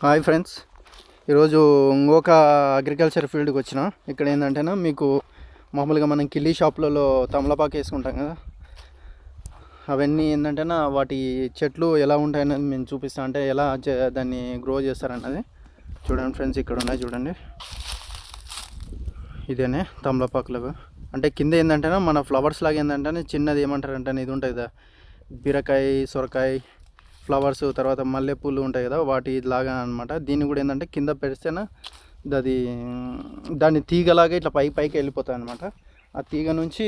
Hi friends, ఈరోజు ఇంకొక agriculture ఫీల్డ్కి వచ్చిన. ఇక్కడ ఏంటంటేనా మీకు మామూలుగా మనం కిల్లీ షాప్లలో తమలపాకు వేసుకుంటాం కదా, అవన్నీ ఏంటంటేనా వాటి చెట్లు ఎలా ఉంటాయనేది మేము చూపిస్తాం. అంటే ఎలా దాన్ని గ్రో చేస్తారన్నది చూడండి ఫ్రెండ్స్. ఇక్కడ ఉన్నాయి చూడండి, ఇదేనే తమలపాకులు. అంటే కింద ఏంటంటేనా మన ఫ్లవర్స్ లాగా ఏంటంటే చిన్నది ఏమంటారంటే ఇది ఉంటుంది కదా, బీరకాయ, సొరకాయ ఫ్లవర్స్, తర్వాత మల్లెపూలు ఉంటాయి కదా, వాటి లాగా అనమాట. దీన్ని కూడా ఏంటంటే కింద పెడితేనే అది దాన్ని తీగలాగా ఇట్లా పైకి వెళ్ళిపోతాయి అనమాట. ఆ తీగ నుంచి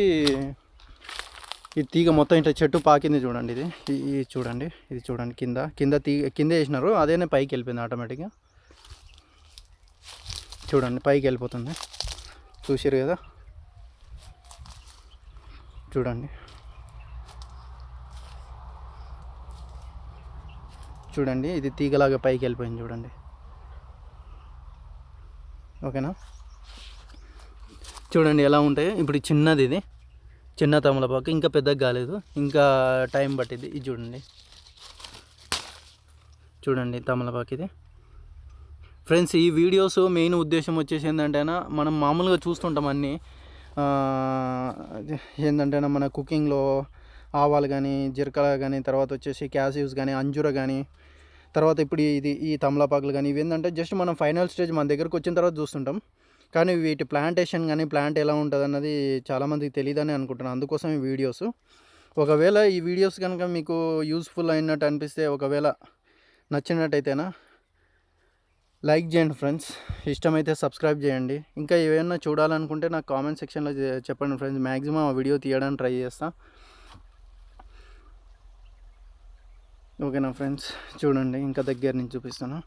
ఈ తీగ మొత్తం ఇట్లా చెట్టు పాకింది చూడండి. ఇది చూడండి, ఇది చూడండి, కింద తీగ కింద వేసినారు, అదేనే పైకి వెళ్ళిపోయింది ఆటోమేటిక్గా. చూడండి పైకి వెళ్ళిపోతుంది, చూసారు కదా. చూడండి చూడండి, ఇది తీగలాగా పైకి వెళ్ళిపోయింది చూడండి. ఓకేనా, చూడండి ఎలా ఉంటాయి. ఇప్పుడు చిన్నది, ఇది చిన్న తమలపాకు, ఇంకా పెద్దగా కాలేదు, ఇంకా టైం పట్టింది. ఇది చూడండి, చూడండి తమలపాకు ఇది. ఫ్రెండ్స్, ఈ వీడియోస్ మెయిన్ ఉద్దేశం వచ్చేసి ఏంటంటేనా, మనం మామూలుగా చూస్తుంటాం అన్నీ ఏంటంటేనా మన కుకింగ్లో ఆవాలు కానీ, జీలకర్ర కానీ, తర్వాత వచ్చేసి క్యాసివ్స్ కానీ, అంజూర కానీ, తర్వాత ఇప్పుడు ఈ తమలపాకులు కానీ, ఇవి ఏంటంటే జస్ట్ మనం ఫైనల్ స్టేజ్ మన దగ్గరకు వచ్చిన తర్వాత చూస్తుంటాం. కానీ వీటి ప్లాంటేషన్ కానీ, ప్లాంట్ ఎలా ఉంటుంది అన్నది చాలామందికి తెలియదని అనుకుంటున్నాను. అందుకోసం ఈ వీడియోస్. ఒకవేళ ఈ వీడియోస్ కనుక మీకు యూస్ఫుల్ అయినట్టు అనిపిస్తే, ఒకవేళ నచ్చినట్టయితేనా లైక్ చేయండి ఫ్రెండ్స్, ఇష్టమైతే సబ్స్క్రైబ్ చేయండి. ఇంకా ఏమైనా చూడాలనుకుంటే నాకు కామెంట్ సెక్షన్లో చెప్పండి ఫ్రెండ్స్. మ్యాక్సిమం ఆ వీడియో తీయడానికి ట్రై చేస్తాను. ఓకేనా ఫ్రెండ్స్, చూడండి ఇంకా దగ్గర నుంచి చూపిస్తాను.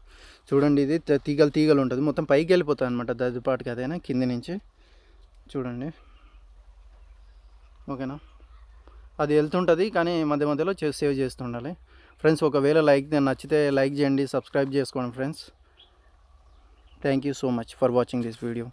చూడండి, ఇది తీగలు ఉంటుంది, మొత్తం పైకి వెళ్ళిపోతుంది అనమాట దద్దుపాటికి, అదేనా కింది నుంచి చూడండి. ఓకేనా, అది వెళ్తుంటుంది కానీ మధ్య మధ్యలో సేవ్ చేస్తుండాలి ఫ్రెండ్స్. ఒకవేళ నచ్చితే లైక్ చేయండి, సబ్స్క్రైబ్ చేసుకోండి friends. Thank you so much for watching this video.